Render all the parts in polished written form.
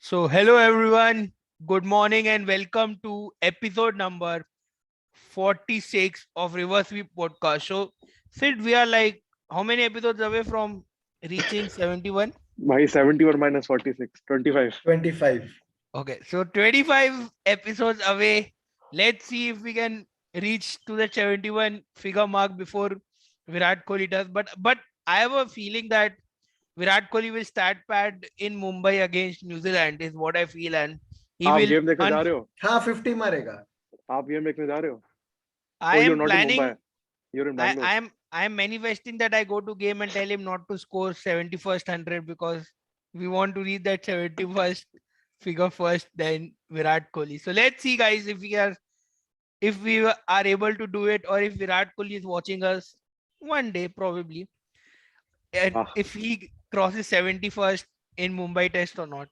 So, hello everyone. Good morning and welcome to episode number 46 of Reverse Sweep podcast. So, Sid, we are like how many episodes away from reaching 71? भाई 71 minus 46, 25. 25. Okay, so 25 episodes away. Let's see if we can reach to the 71 figure mark before Virat Kohli does. But I have a feeling that Virat Kohli will start pad in Mumbai against New Zealand is what I feel, and he आप will game देखने जा रहे हो? हाँ 50 मारेगा. आप game देखने जा रहे हो? I Oh, you're am not in Mumbai. planning. You're in I Bangalore. I am I am manifesting that I go to game and tell him not to score 71st 100 because we want to reach that 71st figure first, then Virat Kohli. So let's see, guys, if we are able to do it, or if Virat Kohli is watching us one day probably, and Ah, if he crosses 71st in Mumbai Test or not.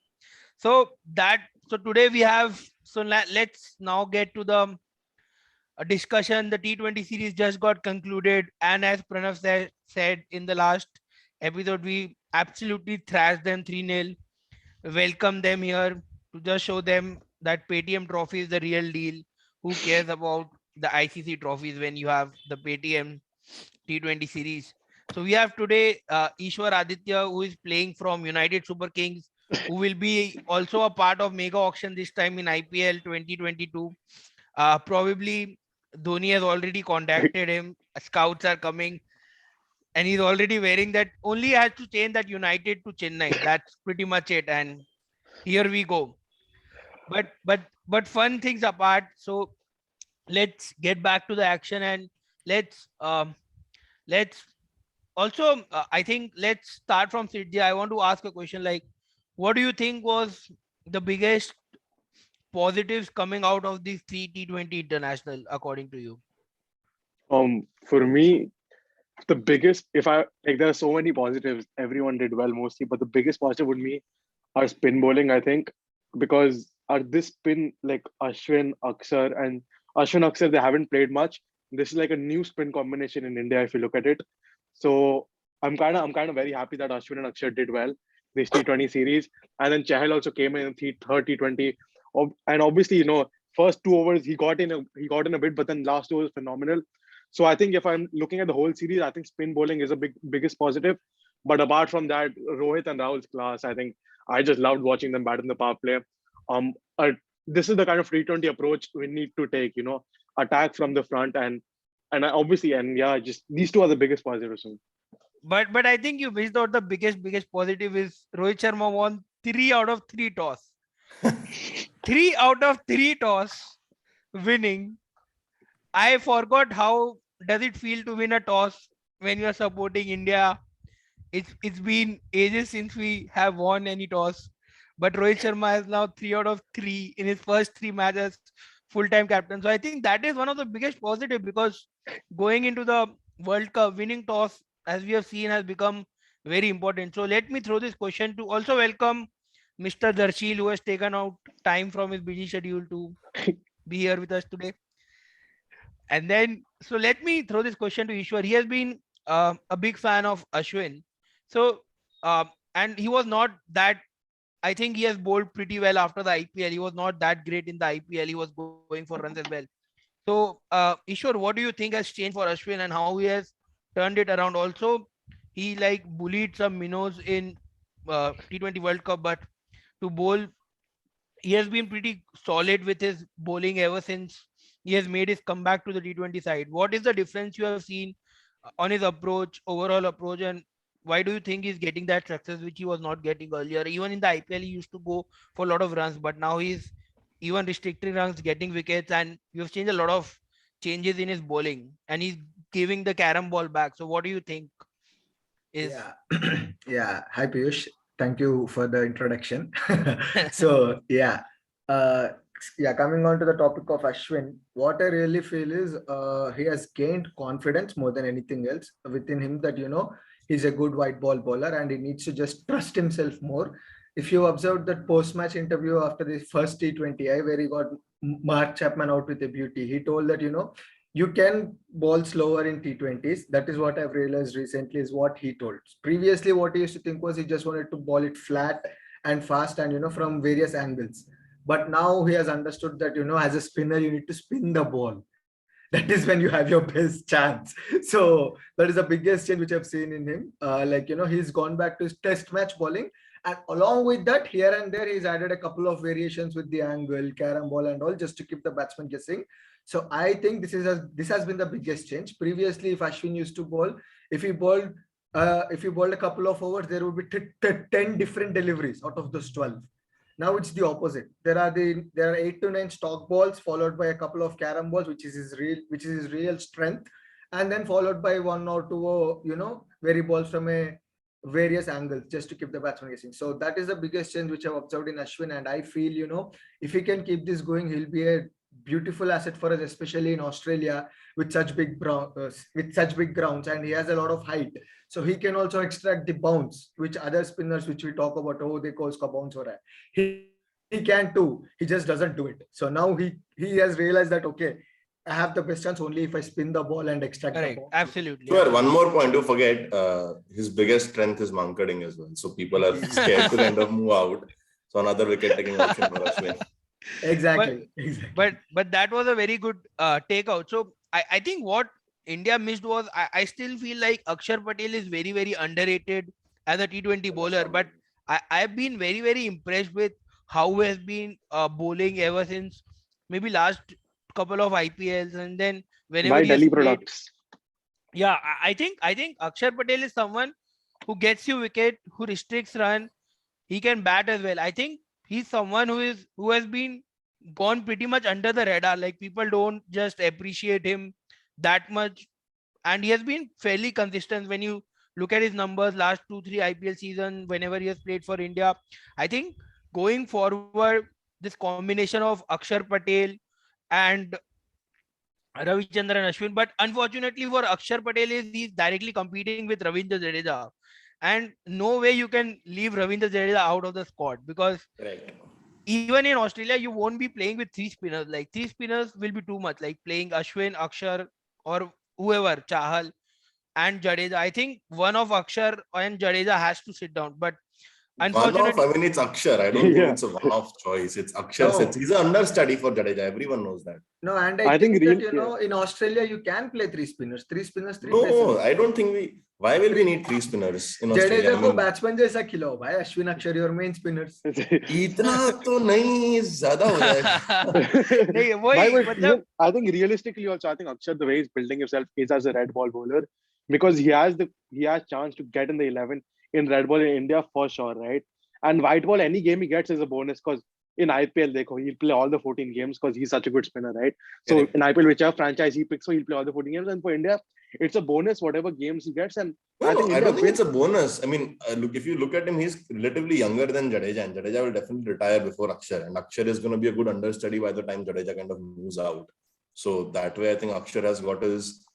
So today we have. So let's now get to the a discussion. The T20 series just got concluded, and as Pranav said in the last episode, we absolutely thrashed them 3-0. Welcome them here to just show them that Paytm Trophy is the real deal. Who cares about the ICC trophies when you have the Paytm T20 series? So we have today Ishwar Aditya, who is playing from United Super Kings, who will be also a part of mega auction this time in IPL 2022. Probably Dhoni has already contacted him. Scouts are coming, and he's already wearing that. Only has to change that United to Chennai. That's pretty much it. And here we go. But fun things apart. So let's get back to the action, and let's also. I think let's start from Sidji. I want to ask a question. Like, what do you think was the biggest positives coming out of these three T20 international, according to you? for me, the biggest, if I like, there are so many positives. Everyone did well mostly, but the biggest positive would be our spin bowling, I think, because our this spin like Ashwin Akshar, they haven't played much. This is like a new spin combination in India if you look at it. So I'm kind of very happy that Ashwin and Akshar did well this T20 series, and then Chahal also came in third T20, and obviously first 2 overs he got in a bit, but then last 2 was phenomenal. So I think if I'm looking at the whole series, I think spin bowling is a biggest positive. But apart from that, Rohit and Rahul's class, I think I just loved watching them bat in the power play. Um, uh, this is the kind of T20 approach we need to take. Attack from the front and yeah, just these two are the biggest positives. But I think you missed out the biggest positive is Rohit Sharma won 3 out of 3 toss. 3 out of 3 toss winning. I forgot how does it feel to win a toss when you are supporting India. It's been ages since we have won any toss. But Rohit Sharma has now 3 out of 3 in his first 3 matches, full-time captain. So I think that is one of the biggest positive, because going into the World Cup, winning toss, as we have seen, has become very important. So let me throw this question to also welcome Mr. Darshil, who has taken out time from his busy schedule to be here with us today. And then, so let me throw this question to Ishwar. He has been a big fan of Ashwin. So, and he was not that, I think he has bowled pretty well after the IPL. He was not that great in the IPL. He was going for runs as well. So, Ishwar, what do you think has changed for Ashwin and how he has turned it around? Also, he like bullied some minnows in T20 World Cup, but to bowl, he has been pretty solid with his bowling ever since he has made his comeback to the T20 side. What is the difference you have seen on his approach, overall approach, and why do you think he's getting that success which he was not getting earlier? Even in the IPL, he used to go for a lot of runs, but now he's even restricting runs, getting wickets, and you've changed a lot of changes in his bowling, and he's giving the carom ball back. So, what do you think is? Yeah. Yeah. Hi, Piyush. Thank you for the introduction. So, yeah. Uh, yeah, coming on to the topic of Ashwin, what I really feel is he has gained confidence more than anything else within him, that, he's a good white ball bowler and he needs to just trust himself more. If you observed that post-match interview after the first T20I, where he got Mark Chapman out with a beauty, he told that, you can bowl slower in T20s. That is what I've realized recently, is what he told. Previously, what he used to think was he just wanted to bowl it flat and fast and from various angles. But now he has understood that as a spinner you need to spin the ball. That is when you have your best chance. So that is the biggest change which I've seen in him. He's gone back to his test match bowling. And along with that, here and there, he's added a couple of variations with the angle, carom ball, and all, just to keep the batsman guessing. So I think this has been the biggest change. Previously, if Ashwin used to bowl, if he bowled a couple of overs, there would be 10 different deliveries out of those 12. Now it's the opposite. There are 8 to 9 stock balls, followed by a couple of carom balls, which is his real strength, and then followed by one or two, very balls from a various angles, just to keep the batsman guessing. So that is the biggest change which I've observed in Ashwin, and I feel if he can keep this going, he'll be a beautiful asset for us, especially in Australia with such big grounds, and he has a lot of height. So he can also extract the bounce, which other spinners, which we talk about, they call uska bounce ho raha hai. He can too. He just doesn't do it. So now he has realized that, okay, I have the best chance only if I spin the ball and extract the Correct. ball. Absolutely. Sure, one more point to forget, his biggest strength is mankading as well. So people are scared to kind of move out. So another wicket taking option for Ashwin. Exactly. But that was a very good takeout. So I think what India missed was, I still feel like Akshar Patel is very, very underrated as a T20 bowler. But I've been very, very impressed with how he has been bowling ever since maybe last couple of IPLs, and then whenever By he has Delhi played. products. Yeah, I think Akshar Patel is someone who gets you wicket, who restricts run. He can bat as well. I think he's someone who has been gone pretty much under the radar. Like, people don't just appreciate him that much, and he has been fairly consistent when you look at his numbers last 2-3 IPL season whenever he has played for India. I think going forward, this combination of Akshar Patel and Ravichandran Ashwin, but unfortunately for Akshar Patel is he's directly competing with Ravindra Jadeja, and no way you can leave Ravindra Jadeja out of the squad, because Right. even in Australia you won't be playing with 3 spinners. Like, 3 spinners will be too much. Like playing Ashwin, Akshar, or whoever, Chahal and Jadeja. I think one of Akshar and Jadeja has to sit down, but unfortunately, It's Akshar. I don't think Yeah. it's a one-off choice. It's Akshar. No. He's an understudy for Jadeja. Everyone knows that. No, and I I think think that, real- in Australia, you can play 3 spinners, 3 No, paces. I don't think we. Why will we need 3 spinners in Australia? Jadeja I को mean, batsman जैसा खिलाओ भाई, अश्विन अक्षर your main spinners. इतना तो नहीं, ज्यादा हो जाएगा. नहीं, Why वही would मतलब even, I think realistically also, I think Akshar, the way he's building himself is as a red ball bowler, because he has chance to get in the 11 in red ball in India for sure, right? And white ball, any game he gets is a bonus, because in IPL, he'll play all the 14 games because he's such a good spinner, right? So Correct. in IPL, whichever franchise he picks, so he'll play all the 14 games. And for India, it's a bonus whatever games he gets. And No, I think I India don't think will- it's a bonus. I mean, look, if you look at him, he's relatively younger than Jadeja, and Jadeja will definitely retire before Akshar. And Akshar is going to be a good understudy by the time Jadeja kind of moves out. So that way, I think Akshar has got his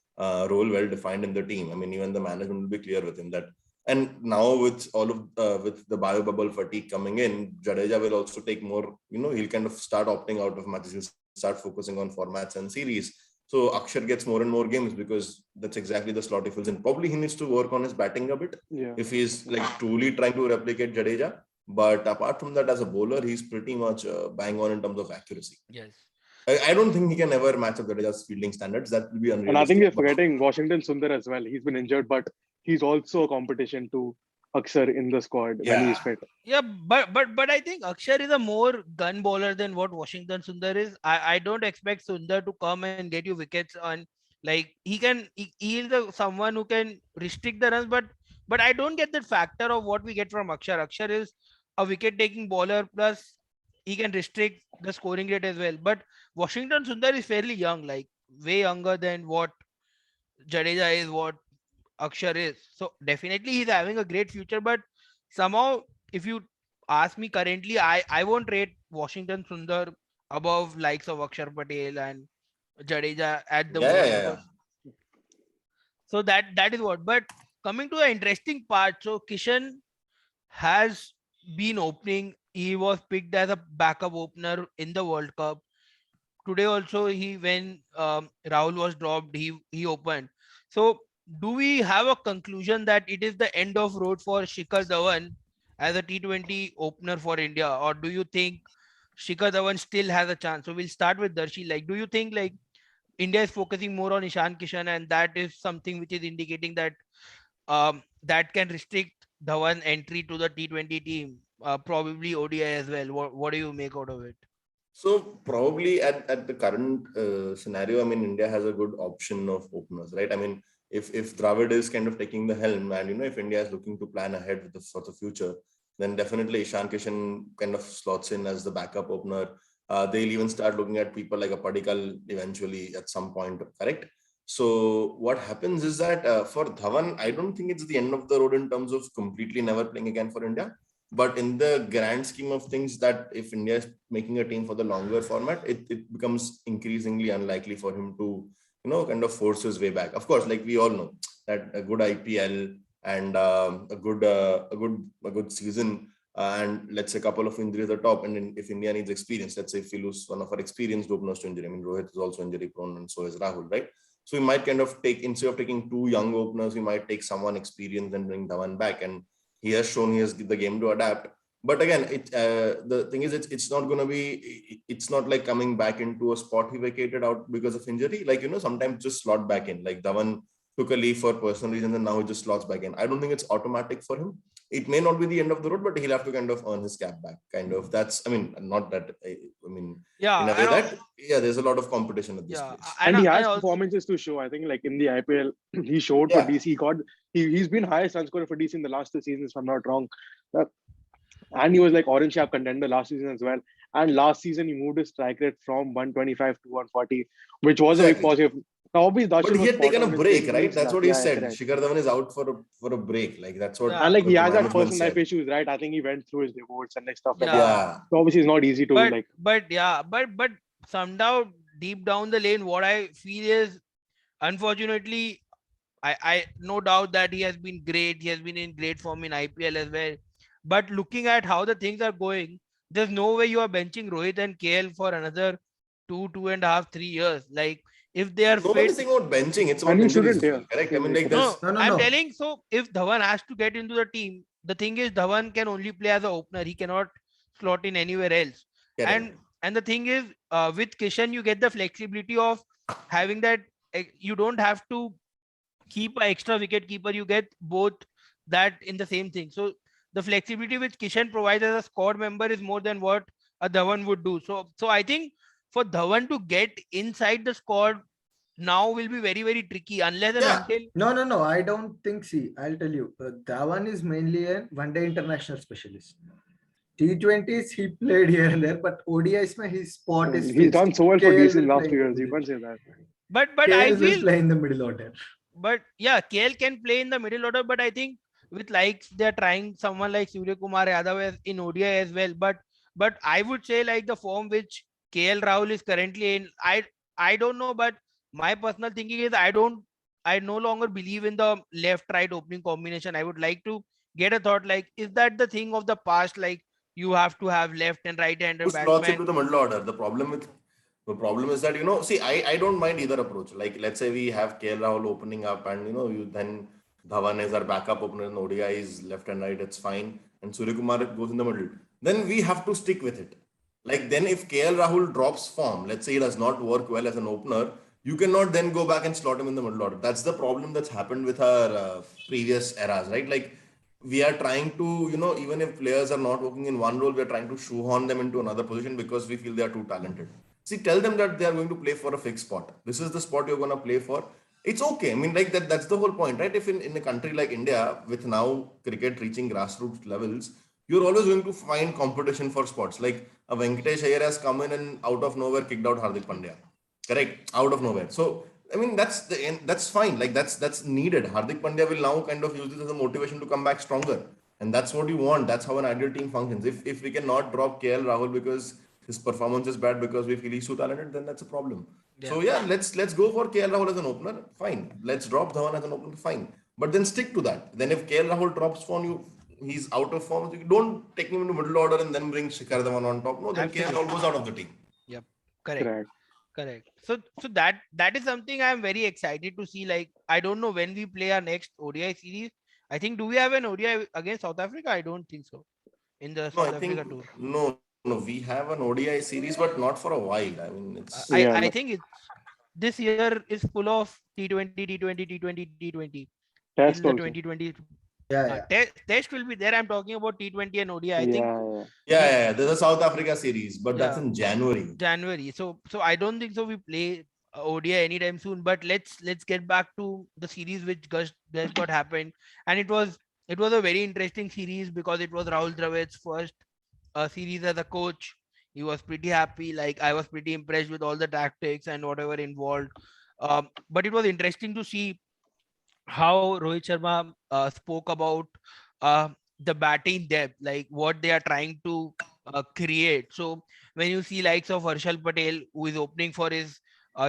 role well defined in the team. I mean, even the management will be clear with him that. And now with all of with the bio bubble fatigue coming in, Jadeja will also take more. He'll kind of start opting out of matches. He'll start focusing on formats and series. So Akshar gets more and more games because that's exactly the slot he fills in. Probably he needs to work on his batting a bit yeah. if he's like truly trying to replicate Jadeja. But apart from that, as a bowler, he's pretty much bang on in terms of accuracy. yes. I don't think he can ever match up Jadeja's fielding standards. That will be unrealistic. And I think we're but- forgetting Washington Sundar as well. He's been injured, but he's also a competition to Akshar in the squad when he's fit. Yeah, but I think Akshar is a more gun bowler than what Washington Sundar is. I don't expect Sundar to come and get you wickets on, like he is someone who can restrict the runs, but I don't get that factor of what we get from Akshar. Akshar is a wicket taking bowler, plus he can restrict the scoring rate as well. But Washington Sundar is fairly young, like way younger than what Jadeja is, what Akshar is. So definitely he's having a great future, but somehow if you ask me currently, I won't rate Washington Sundar above likes of Akshar Patel and Jadeja at the moment. Yeah. because- So that is what. But coming to the interesting part, so Kishan has been opening. He was picked as a backup opener in the World Cup. Today also, when Rahul was dropped, he opened. So do we have a conclusion that it is the end of road for Shikhar Dhawan, as a T20 opener for India, or do you think Shikhar Dhawan still has a chance? So we'll start with Darshi. Like, do you think like India is focusing more on Ishan Kishan, and that is something which is indicating that that can restrict Dhawan entry to the T20 team, probably ODI as well. What do you make out of it? So probably at the current scenario, I mean, India has a good option of openers, right? I mean, if Dravid is kind of taking the helm, and if India is looking to plan ahead for the future, then definitely Ishan Kishan kind of slots in as the backup opener. They'll even start looking at people like a Padikkal eventually at some point, correct? So what happens is that for Dhawan, I don't think it's the end of the road in terms of completely never playing again for India. But in the grand scheme of things, that if India is making a team for the longer format, it becomes increasingly unlikely for him to, kind of force his way back. Of course, like we all know that a good IPL and a good season and let's say a couple of injuries at the top, and then if India needs experience, let's say if we lose one of our experienced openers to injury, I mean Rohit is also injury prone and so is Rahul, right? So we might kind of take, instead of taking two young openers, we might take someone experienced and bring Dhawan back, and he has shown he has the game to adapt. But again, the thing is, it's not going to be, it's not like coming back into a spot he vacated out because of injury. Like, sometimes just slot back in. Like Dhawan took a leave for personal reasons and now he just slots back in. I don't think it's automatic for him. It may not be the end of the road, but he'll have to kind of earn his cap back. Kind of. That's, I mean, not that, I mean, Yeah, in a way that, yeah, there's a lot of competition at this yeah, place. And he has also, performances to show. I think like in the IPL, he showed for Yeah. DC. He's been highest run scorer for DC in the last 2 seasons, if I'm not wrong. And he was like orange cap contender last season as well. And last season he moved his strike rate from 125 to 140, which was a big Exactly. positive. Now, obviously, But Darshan he was had spot taken a on in break, saying right? needs That's that. what he Yeah, said. correct. Shikhar Dhawan is out for a break. Like that's what. Yeah. And like he the has that management personal life said. issues, right? I think he went through his divorce and like stuff like Yeah. that. Yeah. So obviously it's not easy to like. but yeah, but somehow deep down the lane, what I feel is, unfortunately, I no doubt that he has been great. He has been in great form in IPL as well. But looking at how the things are going, there's no way you are benching Rohit and KL for another 2.5, 3 years. Like if they are Nobody's fit, saying about benching. It's And about he injuries shouldn't, as yeah. well. Correct. I mean, Absolutely like correct. no, this. No, no, I'm no. telling, so if Dhawan has to get into the team, the thing is Dhawan can only play as an opener. He cannot slot in anywhere else. Correct. And the thing is, with Kishan, you get the flexibility of having that. You don't have to keep an extra wicket keeper. You get both that in the same thing. So the flexibility which Kishan provides as a squad member is more than what a Dhawan would do. So I think for Dhawan to get inside the squad now will be very, very tricky unless and Yeah. until. No. I don't think. See, I'll tell you. Dhawan is mainly a one-day international specialist. T20s he played here and there, but ODIs his spot is He's fixed. done so well for KL DC in will the last play 2 in the years. You middle. can't say that. But I KL will feel, play in the middle order. but yeah, KL can play in the middle order. But I think with likes they're trying someone like Surya Kumar Yadav in ODI as well. But I would say like the form which KL Rahul is currently in, I don't know, but my personal thinking is I no longer believe in the left right opening combination. I would like to get a thought like, is that the thing of the past? Like you have to have left and right hander Who slots into batsman. the middle order? The problem is that, see, I don't mind either approach. Like, let's say we have KL Rahul opening up and, you then Dhawan is our backup opener and ODI is left and right, it's fine. And Surya Kumar goes in the middle. Then we have to stick with it. Like, then if KL Rahul drops form, let's say he does not work well as an opener, you cannot then go back and slot him in the middle order. That's the problem that's happened with our previous eras, right? Like, we are trying to, even if players are not working in one role, we are trying to shoehorn them into another position because we feel they are too talented. See, tell them that they are going to play for a fixed spot. This is the spot you're going to play for. It's okay. I mean, like that's the whole point, right? If in a country like India, with now cricket reaching grassroots levels, you're always going to find competition for spots. Like a Venkatesh Iyer has come in and out of nowhere kicked out Hardik Pandya. Correct. Out of nowhere. So I mean, that's fine. Like that's needed. Hardik Pandya will now kind of use this as a motivation to come back stronger, and that's what you want. That's how an ideal team functions. If we cannot drop KL Rahul because his performance is bad because we feel he's too talented, then that's a problem. Yeah. So yeah, let's go for KL Rahul as an opener. Fine. Let's drop Dhawan as an opener. Fine. But then stick to that. Then if KL Rahul drops form, he's out of form. You don't take him into middle order and then bring Shikhar Dhawan on top. No, then KL Rahul goes out of the team. Yep. Correct. Correct. Correct. So that is something I am very excited to see. Like I don't know when we play our next ODI series, I think, do we have an ODI against South Africa? I don't think so. In the No, I South Africa think tour, no, we have an ODI series, but not for a while. I mean, it's Yeah, I no, think it's this year is full of T20, T20, T20, T20 till test the also. 2020. Yeah, yeah. Test will be there. I'm talking about T20 and ODI. I think Yeah, yeah. There's a South Africa series, but that's yeah, in January. January. So I don't think so. We play ODI anytime soon. But let's get back to the series which just got happened, and it was a very interesting series because it was Rahul Dravid's first series as a coach. He was pretty happy. Like I was pretty impressed with all the tactics and whatever involved. But it was interesting to see how Rohit Sharma spoke about uh, the batting depth, like what they are trying to create. So when you see likes of Harshal Patel, who is opening for his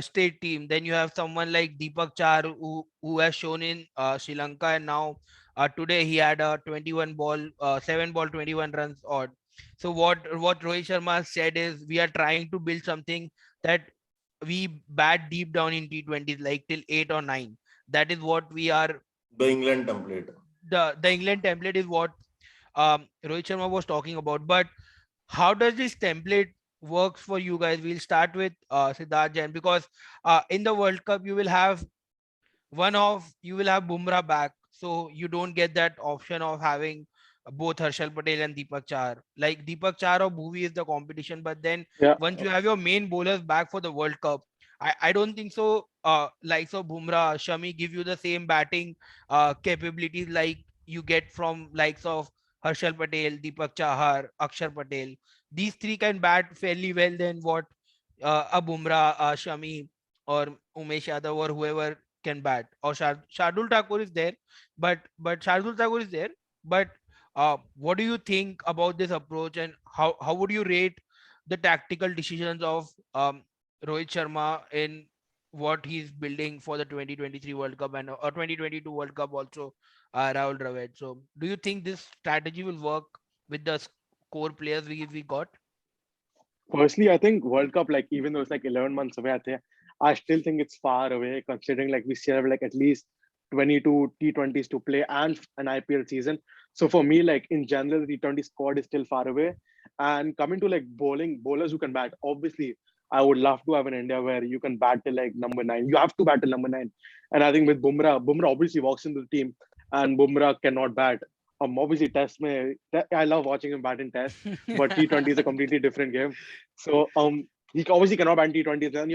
state team, then you have someone like Deepak Char, who has shown in Sri Lanka, and now today he had a 21 ball, 7 ball, 21 runs odd. So what Rohit Sharma said is we are trying to build something that we bat deep down in T20s, like till 8 or 9. That is what we are. The England template. The England template is what Rohit Sharma was talking about. But how does this template works for you guys? We'll start with Siddharth Jain, because in the World Cup you will have Bumrah back, so you don't get that option of having both Harshal Patel and Deepak Char. Like Deepak Char or Bhuvi is the competition, but then yeah. once you have your main bowlers back for the World Cup, I don't think so. Likes of Bumrah, Shami give you the same batting capabilities like you get from likes of Harshal Patel, Deepak Chahar, Akshar Patel. These three can bat fairly well than what a Bumrah, Shami, or Umesh Yadav or whoever can bat. Or Shardul Thakur is there, but Shardul Thakur is there. But what do you think about this approach, and how would you rate the tactical decisions of Rohit Sharma in what he's building for the 2023 World Cup and or 2022 World Cup also, Rahul Dravid? So do you think this strategy will work with the core players we got? Firstly, I think World Cup, like even though it's like 11 months away, I still think it's far away considering like we still have like at least 22 T20s to play and an IPL season. So for me, like in general, the T20 squad is still far away. And coming to like bowlers who can bat, obviously, I would love to have an India where you can bat till like number 9. You have to bat till number 9. And I think with Bumrah obviously walks into the team and Bumrah cannot bat. Obviously, I love watching him bat in Test, but T20 is a completely different game. So he obviously cannot ban T20s. Then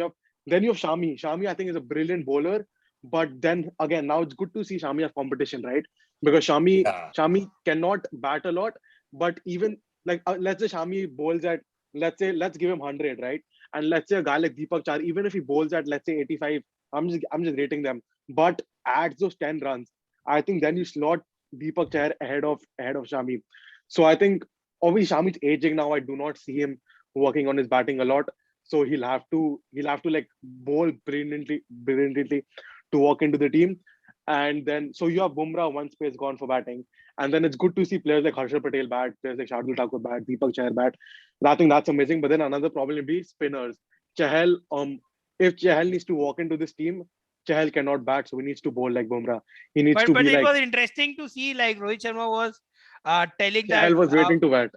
you have Shami. Shami, I think, is a brilliant bowler. But then again, now it's good to see Shami have competition, right? Because Yeah. Shami cannot bat a lot. But even like let's say Shami bowls at, let's give him 100, right? And let's say a guy like Deepak Char, even if he bowls at let's say 85, I'm just rating them, but adds those 10 runs. I think then you slot Deepak Chahar ahead of Shami. So I think obviously Shami's aging now. I do not see him working on his batting a lot. So he'll have to like bowl brilliantly to walk into the team. And then so you have Bumrah one space gone for batting. And then it's good to see players like Harshal Patel bat, players like Shardul Thakur bat, Deepak Chahar bat. I think that's amazing. But then another problem will be spinners. Chahal, if Chahal needs to walk into this team, Chahal cannot bat, so he needs to bowl like Bumrah. He needs to But be it like was interesting to see like Rohit Sharma was telling that Chahal was waiting to bat.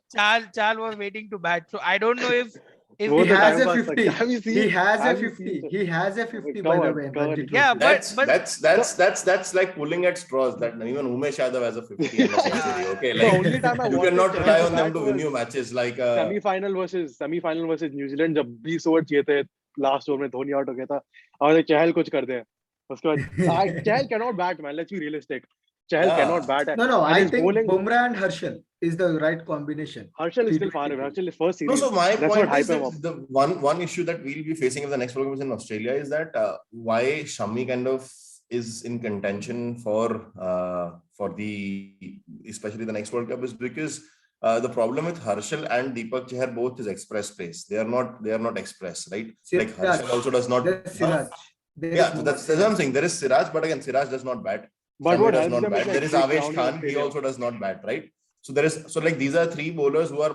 Chal was waiting to bat. So I don't know if वो He तो has time a pass 50. था. Have you seen? He has a Have you seen? 50. He has a 50 by Come the on, way in come on. Ranji yeah, Trophy. That's like pulling at straws. That even Umesh Yadav has a 50 and a century. Okay, The like only time I you watched cannot Chahal rely to on them bat to win was you matches. Like semi-final versus New Zealand जब 20 over चाहिए थे last over में Dhoni out हो गया था और चहल कुछ कर दे उसके बाद चहल cannot bat, man. Let's be realistic. Chahal yeah. cannot bat. No, And I his think bowling, Bumrah and Harshal is the right combination. Harshal is still far T20. away. Harshal is first No, series. so my Let's not point hype is him that up. the one issue that we'll be facing in the next World Cup in Australia is that why Shami kind of is in contention for the especially the next World Cup is because the problem with Harshal and Deepak Chahar both is express pace. They are not express, right? Like Siraj. Harshal also does not. There's Siraj. There Yeah, is so no that's what I'm saying. There is Siraj, but again, Siraj does not bat. But Shami what does helps not them is bat. like There is big Avesh ground in Khan. He Australia. also does not bat, right? So like these are three bowlers who are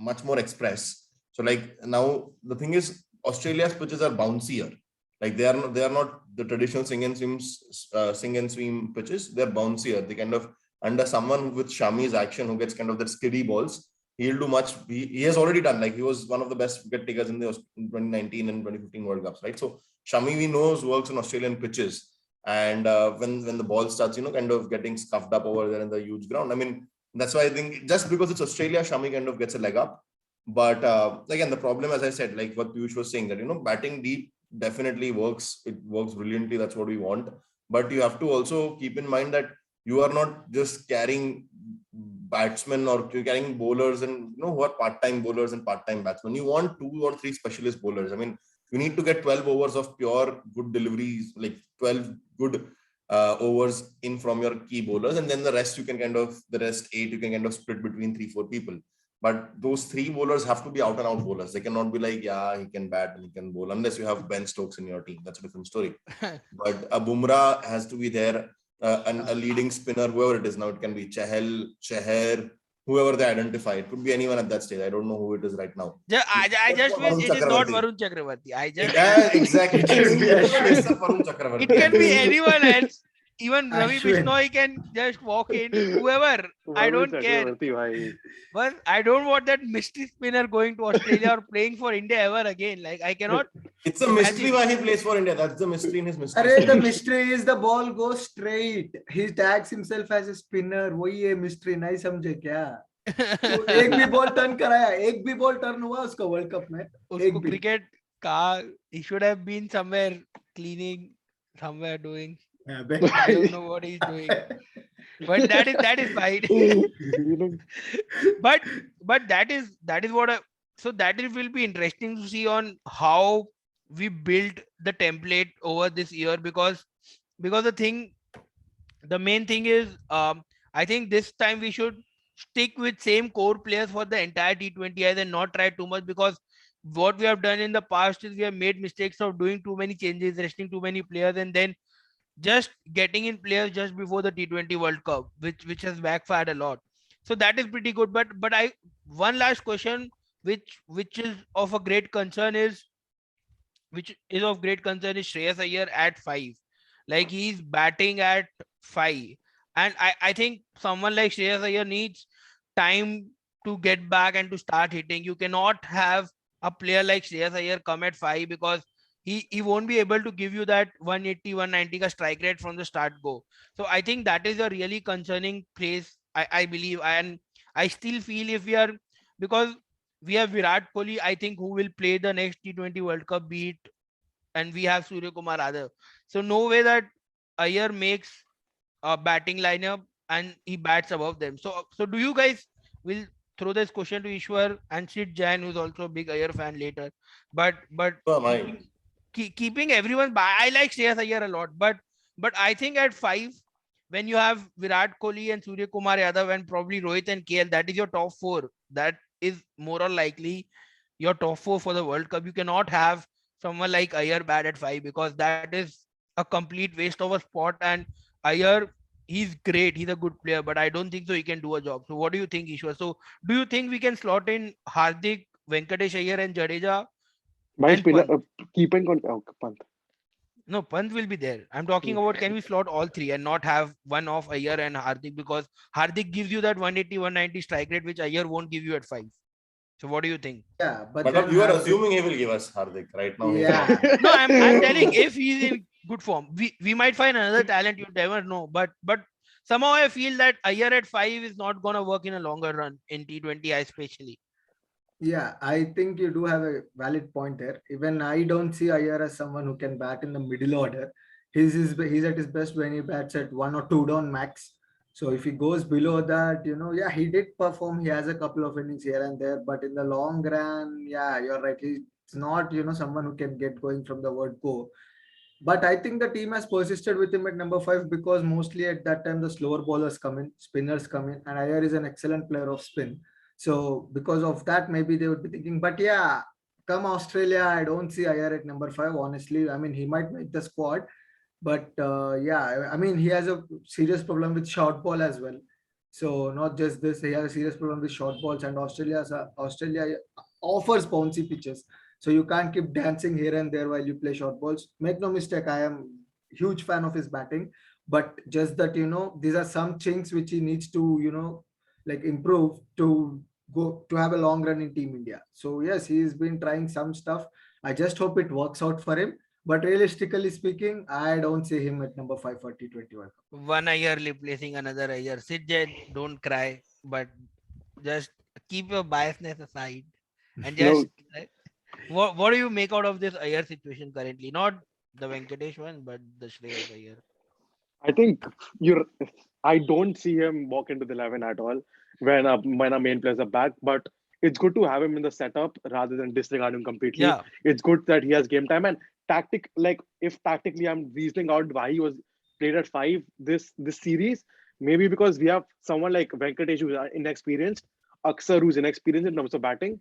much more express. So like now the thing is Australia's pitches are bouncier. Like they are not the traditional sing and swim pitches. They're bouncier. They kind of under someone with Shami's action who gets kind of that skiddy balls, he'll do much. He has already done, like he was one of the best wicket takers in the 2019 and 2015 World Cups, right? So Shami, we knows, works on Australian pitches. And when the ball starts, kind of getting scuffed up over there in the huge ground, I mean, that's why I think just because it's Australia, Shami kind of gets a leg up. But again, the problem, as I said, like what Piyush was saying, that, batting deep definitely works. It works brilliantly. That's what we want. But you have to also keep in mind that you are not just carrying batsmen or you're carrying bowlers and, who are part-time bowlers and part-time batsmen. You want 2 or 3 specialist bowlers. I mean, you need to get 12 overs of pure good deliveries, like 12 good overs in from your key bowlers, and then the rest the rest 8 you can kind of split between 3-4 people. But those 3 bowlers have to be out and out bowlers. They cannot be like, yeah, he can bat and he can bowl, unless you have Ben Stokes in your team. That's a different story. But a Bumrah has to be there, and a leading spinner, whoever it is now. It can be Chahal, Chahar, whoever they identify. It could be anyone at that stage. I don't know who it is right now. I just wish Varun it is not Chakravarti. Varun Chakravarti. Yeah, exactly. It can be Varun It can be anyone else. Even Ravi Ashwin. Bishnoi can just walk in. Whoever. I don't care. care. But I don't want that mystery spinner going to Australia or playing for India ever again. Like I cannot. It's a mystery why he plays for India. That's the mystery in his mystery. Arey, the mystery is the ball goes straight. He tags himself as a spinner. वही है mystery, नहीं समझे क्या? तो एक भी ball turn कराया, एक भी बॉल टर्न हुआ उसका वर्ल्ड कप में. उसको cricket का he should have been somewhere cleaning, somewhere doing. I don't know what he's doing. But that is fine. but that is what so that it will be interesting to see on how we build the template over this year, because the main thing is I think this time we should stick with same core players for the entire T20 and not try too much, because what we have done in the past is we have made mistakes of doing too many changes, resting too many players, and then just getting in players just before the T20 World Cup, which has backfired a lot. So that is pretty good. But one last question, which is of a great concern is Shreyas Iyer at 5. Like he's batting at 5, and I think someone like Shreyas Iyer needs time to get back and to start hitting. You cannot have a player like Shreyas Iyer come at 5, because he won't be able to give you that 180, 190 ka strike rate from the start go. So I think that is a really concerning place, I believe. And I still feel because we have Virat Kohli, I think, who will play the next T20 World Cup beat, and we have Surya Kumar Yadav. So no way that Iyer makes a batting lineup and he bats above them. So do you guys will throw this question to Ishwar and Sid Jain, who's also a big Iyer fan later. But keeping everyone by, I like Shreyas Iyer a lot, but I think at 5, when you have Virat Kohli and Surya Kumar Yadav and probably Rohit and KL, that is your top 4. That is more or likely your top 4 for the World Cup. You cannot have someone like Iyer bat at 5, because that is a complete waste of a spot. And Iyer, he's great, he's a good player, but I don't think so he can do a job. So what do you think, Ishwar? So do you think we can slot in Hardik, Venkatesh Iyer and Jadeja? My And spinner, Pant. keeping Pant. No, Pant will be there. I'm talking about, can we slot all 3 and not have one of Iyer and Hardik, because Hardik gives you that 180, 190 strike rate, which Iyer won't give you at 5. So what do you think? Yeah, but But then you are Hardik- assuming he will give us Hardik right now. Yeah. No, I'm telling, if he's in good form, we might find another talent, you never know. But somehow I feel that Iyer at 5 is not gonna work in a longer run in T20 especially. Yeah, I think you do have a valid point there. Even I don't see Iyer as someone who can bat in the middle order. He's at his best when he bats at 1 or 2 down max. So if he goes below that, yeah, he did perform. He has a couple of innings here and there, but in the long run, yeah, you're right. He's not, someone who can get going from the word go. But I think the team has persisted with him at number 5, because mostly at that time the slower bowlers come in, spinners come in, and Iyer is an excellent player of spin. So because of that, maybe they would be thinking, but yeah, come Australia, I don't see Iyer at number 5, honestly. I mean, he might make the squad, but yeah, I mean, he has a serious problem with short ball as well. So not just this, he has a serious problem with short balls, and Australia offers bouncy pitches. So you can't keep dancing here and there while you play short balls. Make no mistake, I am huge fan of his batting. but just that, these are some things which he needs to, like improve to go to have a long run in Team India. So yes, he's been trying some stuff. I just hope it works out for him. But realistically speaking, I don't see him at number 5 for T20 World Cup. One Iyer replacing another Iyer. Sit there, don't cry, but just keep your biasness aside and No, just what do you make out of this Iyer situation currently? Not the Venkatesh one, but the Shreyas Iyer. I think you're. I don't see him walk into the 11 at all when our main players are back. But it's good to have him in the setup rather than disregard him completely. Yeah, It's good that he has game time and if tactically I'm reasoning out why he was played at 5 this series, maybe because we have someone like Venkatesh who's inexperienced, Aksar who's inexperienced in terms of batting,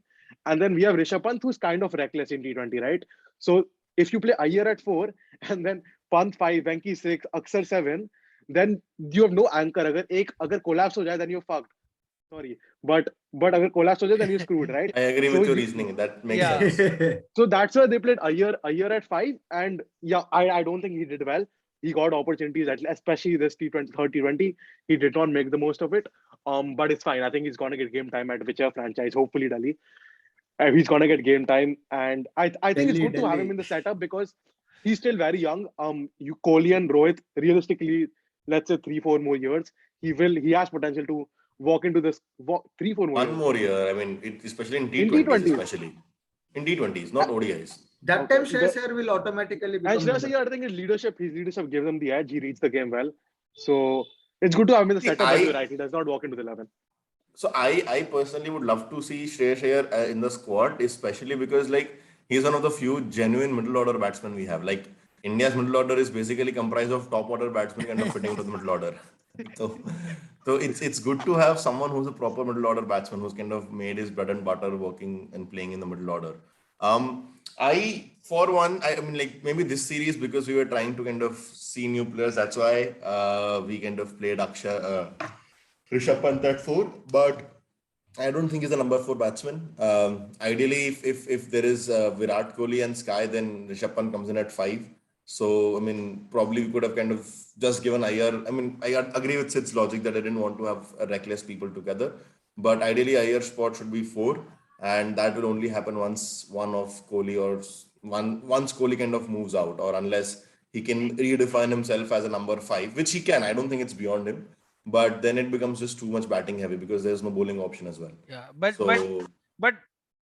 and then we have Rishabh Pant who's kind of reckless in T20, right? So if you play Iyer at 4 and then Pant 5, Venki 6, Aksar 7, then you have no anchor. अगर collapse हो जाए, then you're fucked. Sorry, but अगर collapse हो जाए, then you're screwed, right? I agree So with your you- reasoning. That makes Yeah. sense. So that's why they played Iyer at 5, and yeah, I don't think he did well. He got opportunities, especially this T20, third T20. He did not make the most of it. But it's fine. I think he's gonna get game time at whichever franchise. Hopefully, Delhi. He's gonna get game time, and I think it's good to have him in the setup because he's still very young. You Kohli and Rohit, realistically, let's say 3-4 more years, he has potential to walk into this 3-4 more One years. more year. I mean, especially in In T20s, T20s. especially in T20s, not ODIs. That Okay, time Shreyas Iyer will automatically become And Shreyas number Iyer, I think his leadership gave them the edge. He reads the game well. So it's good to have him in the See, setup, but you're right. He does not walk into the 11. So I personally would love to see Shreyas Iyer in the squad, especially because like he's one of the few genuine middle order batsmen we have. Like India's middle order is basically comprised of top order batsmen kind of fitting into the middle order. So, so it's good to have someone who's a proper middle order batsman who's kind of made his bread and butter working and playing in the middle order. For one, I mean, like maybe this series because we were trying to kind of see new players. That's why we kind of played Rishabh Pant at 4, but I don't think he's a number 4 batsman. Ideally, if there is Virat Kohli and Sky, then Rishabh Pant comes in at 5. So I mean, probably we could have kind of just given Iyer. I mean, I agree with Sid's logic that I didn't want to have reckless people together, but ideally Iyer's spot should be 4, and that will only happen once one of Kohli once Kohli kind of moves out, or unless he can redefine himself as a number 5, which he can. I don't think it's beyond him. But then it becomes just too much batting heavy because there's no bowling option as well. yeah. But So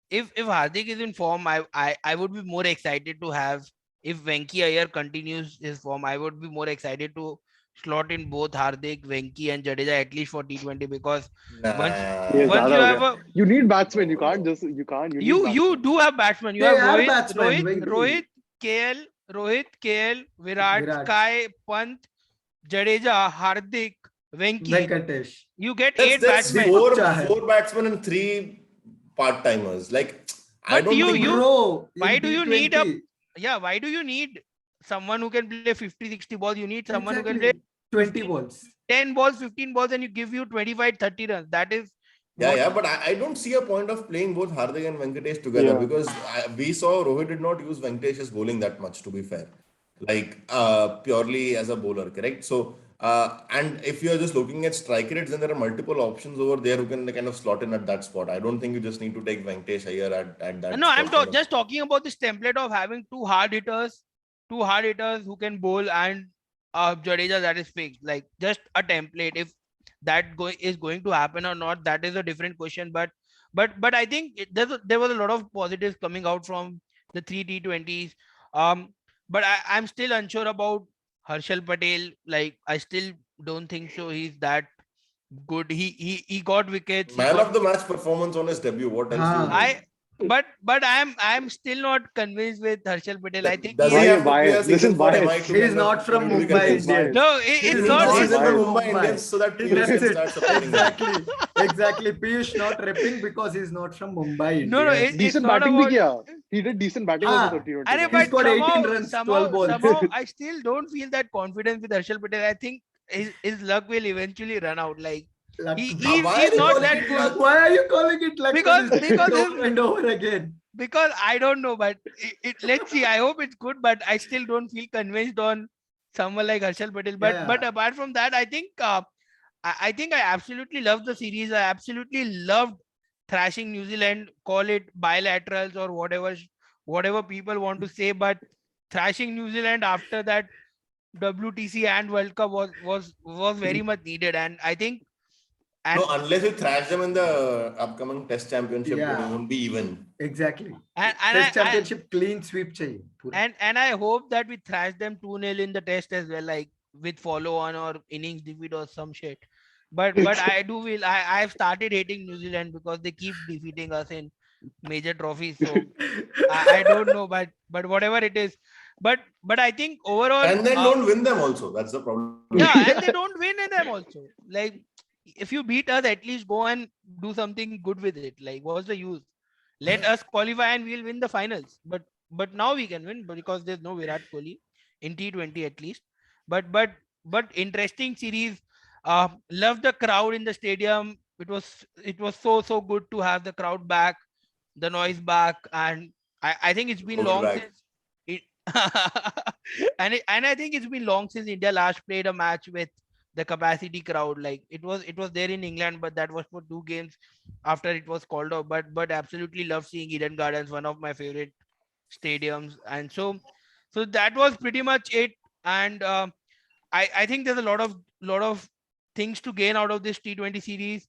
if Hardik is in form, I would be more excited to have if Venki Iyer continues his form. I would be more excited to slot in both Hardik, Venki, and Jadeja at least for T20 because once Yes, once you zyada ho have gaya. a You need batsmen. You can't just you can't. You need you batsmen. do have batsmen. You They have are Rohit, batsmen, Venki. Rohit, KL, Virat, Virat. Sky, Pant, Jadeja, Hardik, Venki. Venkatesh. You get that's 8 batsmen. four batsmen and 3 part-timers. Like I But don't you- think you- Bro, in why do you need a- T20, Yeah, why do you need someone who can play 50, 60 balls? You need someone who can exactly, play 20 balls. 10 balls, 15 balls, and you give you 25, 30 runs. That is yeah, but I don't see a point of playing both Hardik and Venkatesh together Yeah. because we saw Rohit did not use Venkatesh's bowling that much, to be fair. Like purely as a bowler, correct? So and if you're just looking at strike rates, then there are multiple options over there who can kind of slot in at that spot. I don't think you just need to take Venkatesh Iyer at that. No, I'm spot kind of- just talking about this template of having two hard hitters who can bowl and Jadeja that is fixed. Like just a template. If that is going to happen or not, that is a different question. But I think there was a lot of positives coming out from the 3 T20s. But I'm still unsure about Harshal Patel. Like I still don't think so. He's that good. He got wickets. he Man got- of the match performance on his debut. What else? do you Ah. need? But I'm still not convinced with Harshal Patel. I think Does he he Why is- have to play a bias? This season is for bias. MI to He is kind of- not from to be Mumbai convinced? Indians. no, He it's is not. not Season for from Mumbai Mumbai. Indians so that Piyush That's can it. start supporting him. Exactly. Piyush not repping because he's not from Mumbai No, Indians. it's Decent not batting about. bhi kiya. He did decent batting Ah. also for T20. Arey, He but scored 18 somehow, runs, 12 somehow, balls. somehow, I still don't feel that confidence with Harshal Patel. I think his luck will eventually run out. Like Luck. he- Why why he's are you not calling that it good. luck? Why are you calling it luck? Because- It's because over his- and over again. Because I don't know, but let's see. I hope it's good, but I still don't feel convinced on someone like Harshal Patel. But Yeah. apart from that, I think I think I absolutely loved the series. I absolutely loved thrashing New Zealand. Call it bilaterals or whatever people want to say, but thrashing New Zealand after that WTC and World Cup was very much needed, and I think and No, unless you thrash them in the upcoming Test Championship, Yeah. it won't be even. Exactly. and Test I, championship clean sweep chahiye. Pura. and I hope that we thrash them 2-0 in the test as well, like with follow on or innings defeat or some shit. But I do will I've started hating New Zealand because they keep defeating us in major trophies. So I don't know, but whatever it is. But I think overall And then don't win them also. That's the problem. yeah, and they don't win in them also. Like if you beat us, at least go and do something good with it. Like what's the use? Let us qualify and we'll win the finals. But now we can win because there's no Virat Kohli in T20 at least. But interesting series. Love the crowd in the stadium. It was so good to have the crowd back, the noise back, and I think it's been COVID long back. since it and I think it's been long since India last played a match with the capacity crowd. Like it was there in England, but that was for 2 games after it was called off. But absolutely love seeing Eden Gardens, one of my favorite stadiums. And so that was pretty much it. And I think there's a lot of things to gain out of this T20 series,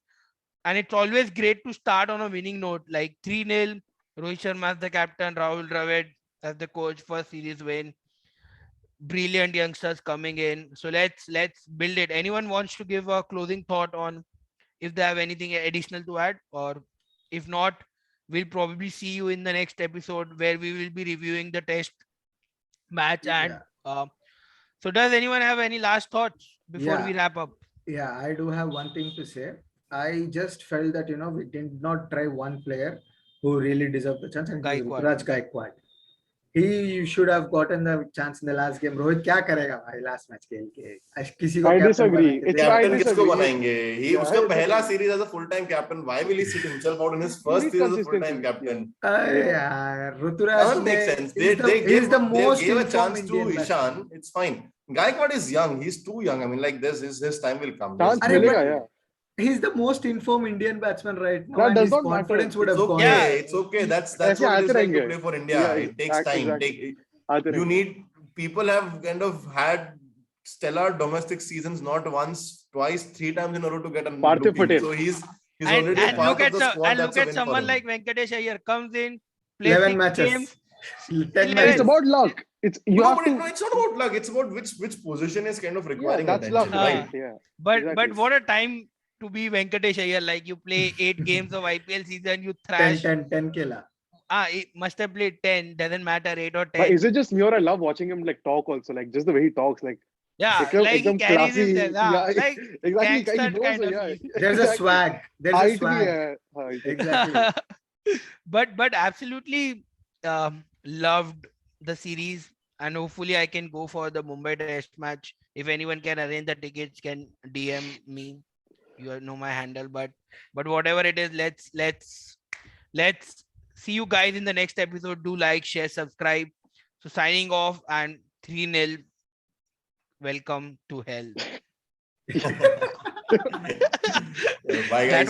and it's always great to start on a winning note, like 3-0, Rohit Sharma as the captain, Rahul Dravid as the coach, first series win, brilliant youngsters coming in. So let's build it. Anyone wants to give a closing thought on if they have anything additional to add, or if not, we'll probably see you in the next episode where we will be reviewing the test match. And so does anyone have any last thoughts before we Yeah. wrap up? Yeah, I do have one thing to say. I just felt that we did not try one player who really deserved the chance, and it was Gaikwad. Ruturaj Gaikwad. He should have gotten the chance in the last game. Rohit क्या करेगा भाई last match खेल के? किसी को I captain disagree. बना के It's they- I Captain किसको disagree. बनाएंगे? Yeah, उसका I पहला disagree. series as a full-time captain. Why will he sit himself out in his You first need series as a full-time consistency. captain? अरे Yeah. यार, Ruturaj Doesn't make ने- sense. he's They the most gave a informed chance to Indian Ishan. batsman. It's fine. Gaikwad is young. He's too young. I mean, like this, his time will come. Chance अरे मिलेगा, but yeah. he's the most informed Indian batsman right now, That and does his not matter. confidence would It's have gone. okay. Yeah. It's okay. That's ऐसे what it आते is like to रहेंगे. play for India. Yeah, It takes time. exactly. आते You रहेंगे. need people have kind of had stellar domestic seasons, not once, twice, 3 times in a row to get a Parthiv look in. Patel. So he's And already a part look of at the squad. and That's look a at win for someone him. like Venkatesh Iyer comes in, plays 11 6 matches. games. 10 11. It's matches. about luck. It's you No, have but to. no, it's not about luck. It's about which position is kind of Yeah, requiring that's luck, attention, right? right? Yeah. But Exactly. what a time to be Venkatesh Iyer. Like you play 8 games of IPL season, you 10, thrash. 10 kela. It must have played 10. Doesn't matter 8 or 10. But is it just me or I love watching him like talk also, like just the way he talks, like Yeah, एकदम like he एकदम carries classy. himself. Yeah, Like exactly. He gangster knows, kind of. yeah. There's a Exactly. swag. There's a Height भी swag. है. हाँ, exactly. Exactly. but absolutely loved the series, and hopefully I can go for the Mumbai Test match. If anyone can arrange the tickets, can DM me. You know my handle. But whatever it is, let's see you guys in the next episode. Do like, share, subscribe. So signing off, and 3-0. Welcome to hell. Bye, That guys.